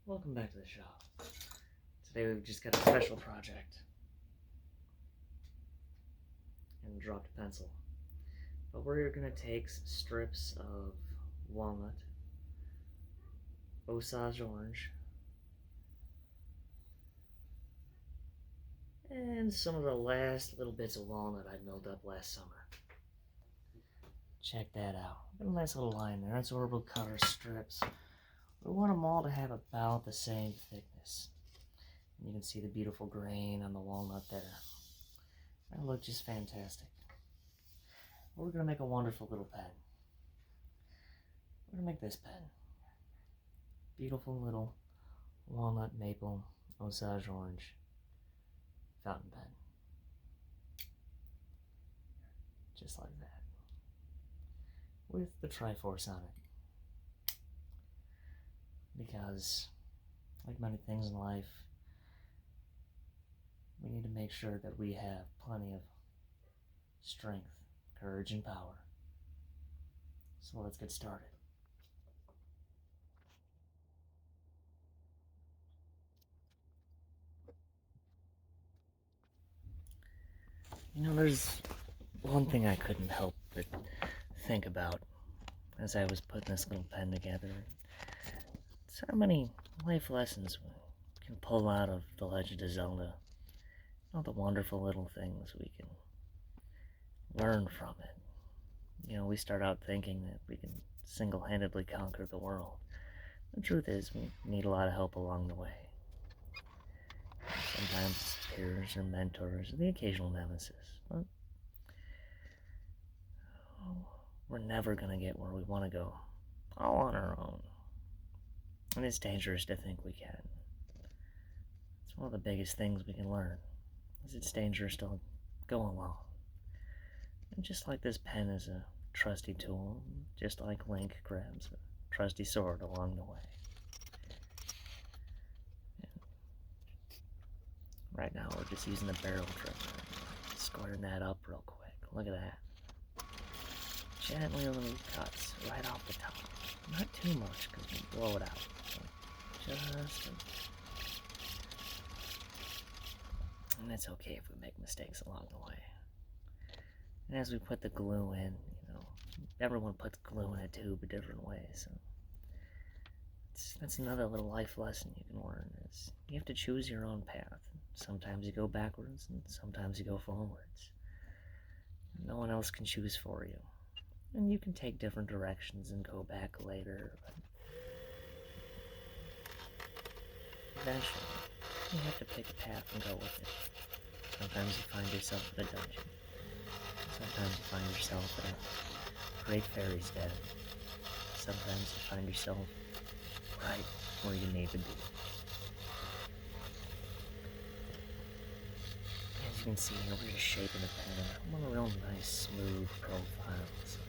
Welcome back to the shop. Today we've just got a special project. And dropped a pencil. But we're going to take strips of walnut, Osage orange, and some of the last little bits of walnut I milled up last summer. Check that out. Got a nice little line there. That's where we'll cut our strips. We want them all to have about the same thickness. And you can see the beautiful grain on the walnut there. That'll look just fantastic. We're going to make a wonderful little pen. We're going to make this pen. Beautiful little walnut maple Osage orange fountain pen. Just like that. With the Triforce on it. Because, like many things in life, we need to make sure that we have plenty of strength, courage, and power. So let's get started. You know, there's one thing I couldn't help but think about as I was putting this little pen together. It's how many life lessons we can pull out of The Legend of Zelda. All the wonderful little things we can learn from it. You know, we start out thinking that we can single-handedly conquer the world. The truth is, we need a lot of help along the way. Sometimes it's peers or mentors, or the occasional nemesis. But we're never going to get where we want to go all on our own. And it's dangerous to think we can. It's one of the biggest things we can learn, is it's dangerous to go alone. And just like this pen is a trusty tool, just like Link grabs a trusty sword along the way. And right now we're just using the barrel trimmer, squaring that up real quick. Look at that. Gently little cuts right off the top. Not too much because we blow it out. Just and it's okay if we make mistakes along the way. And as we put the glue in, you know, everyone puts glue in a tube a different way, so that's another little life lesson you can learn, is you have to choose your own path. Sometimes you go backwards, and sometimes you go forwards. No one else can choose for you. And you can take different directions and go back later, but eventually, you have to pick a path and go with it. Sometimes you find yourself in a dungeon. Sometimes you find yourself at a great fairy's den. Sometimes you find yourself right where you need to be. As you can see here, we're just shaping the pen. I want a real nice, smooth profile. So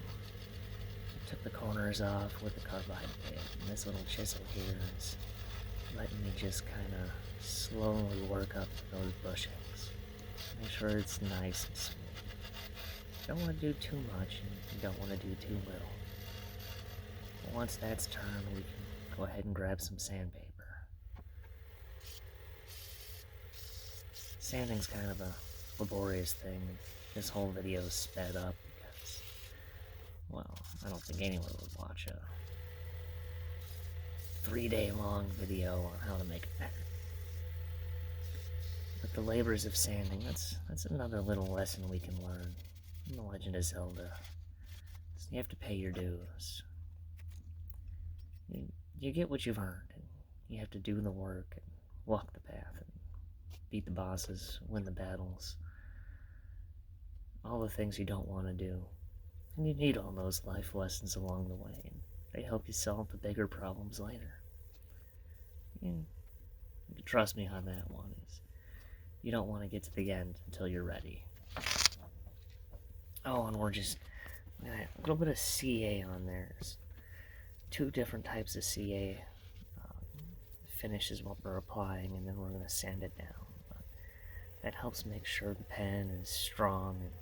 I took the corners off with the carbide bit, and this little chisel here is letting me just kind of slowly work up those bushings. Make sure it's nice and smooth. You don't want to do too much, and you don't want to do too little. But once that's turned, we can go ahead and grab some sandpaper. Sanding's kind of a laborious thing. This whole video is sped up because, well, I don't think anyone would watch a 3-day long video on how to make a pen. But the labors of sanding, that's another little lesson we can learn in The Legend of Zelda. So you have to pay your dues. You get what you've earned, and you have to do the work and walk the path and beat the bosses, win the battles, all the things you don't want to do. And you need all those life lessons along the way, and they help you solve the bigger problems later. And you can trust me on that one, is you don't want to get to the end until you're ready. Oh, and we're just a little bit of CA on there. There's 2 different types of CA. Finish is what we're applying, and then we're going to sand it down. But that helps make sure the pen is strong and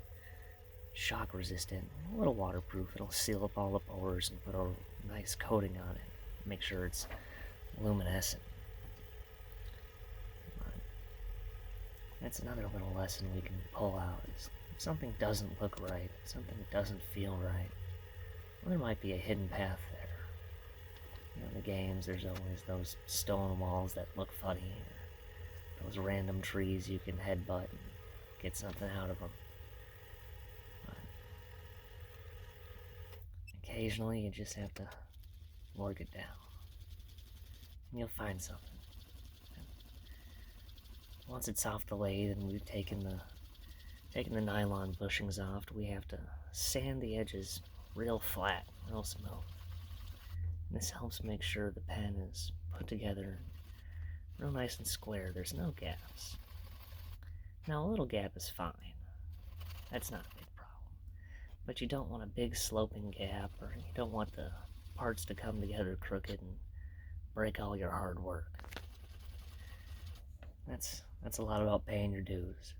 shock resistant, a little waterproof. It'll seal up all the pores and put a nice coating on it. Make sure it's luminescent. That's another little lesson we can pull out is if something doesn't look right, if something doesn't feel right, well, there might be a hidden path there. In the games, there's always those stone walls that look funny, or those random trees you can headbutt and get something out of them. But occasionally, you just have to work it down, and you'll find something. And once it's off the lathe and we've taken the nylon bushings off, we have to sand the edges real flat, real smooth. This helps make sure the pen is put together real nice and square. There's no gaps. Now, a little gap is fine. That's not a big problem. But you don't want a big sloping gap, or you don't want the parts to come together crooked and break all your hard work. That's a lot about paying your dues.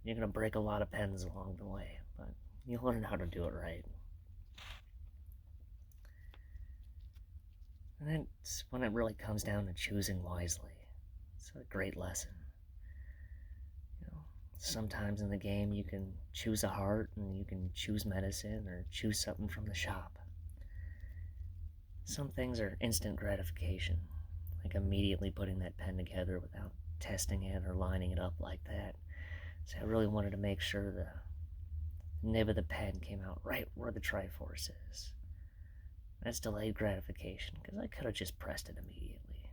You're going to break a lot of pens along the way, but you'll learn how to do it right. And that's when it really comes down to choosing wisely. It's a great lesson. Sometimes in the game you can choose a heart and you can choose medicine or choose something from the shop. Some things are instant gratification, like immediately putting that pen together without testing it or lining it up like that. So I really wanted to make sure the nib of the pen came out right where the Triforce is. That's delayed gratification, because I could have just pressed it immediately.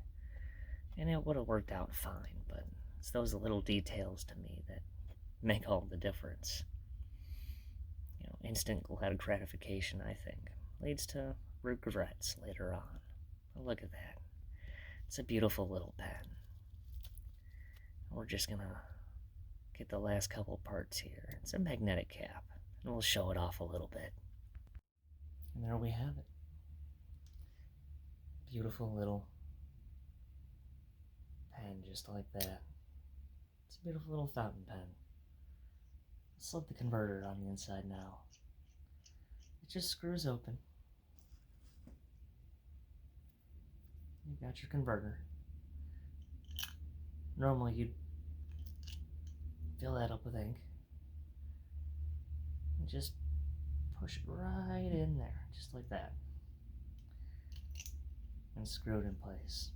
And it would have worked out fine, but it's those little details to me that make all the difference. Instant gratification, I think, leads to regrets later on. But look at that. It's a beautiful little pen. We're just gonna get the last couple parts here. It's a magnetic cap, and we'll show it off a little bit. And there we have it. Beautiful little pen, just like that. It's a beautiful little fountain pen. Slip the converter on the inside now. It just screws open. You got your converter. Normally you'd fill that up with ink and just push it right in there, just like that, and screw it in place.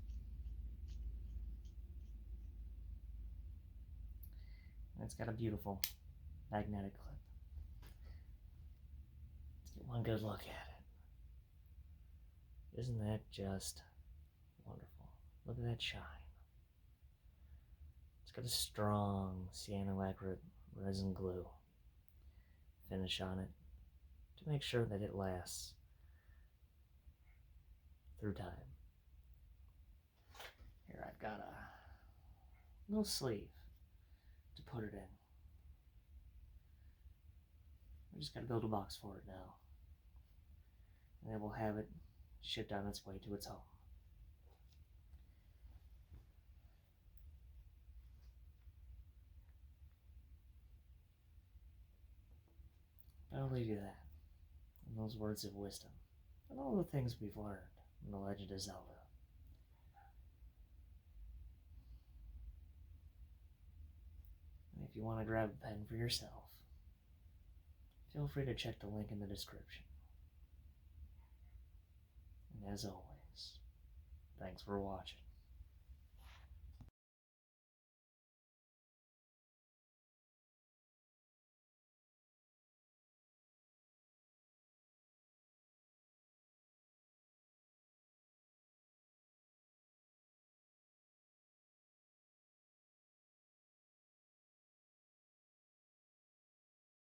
And it's got a beautiful magnetic clip. Let's get one good look at it. Isn't that just wonderful? Look at that shine. It's got a strong cyanoacrylate resin glue finish on it to make sure that it lasts through time. Here I've got a little sleeve to put it in. I just gotta build a box for it now. And then we'll have it shipped on its way to its home. But I'll leave you that, and those words of wisdom, and all the things we've learned in The Legend of Zelda. And if you want to grab a pen for yourself, feel free to check the link in the description. And as always, thanks for watching.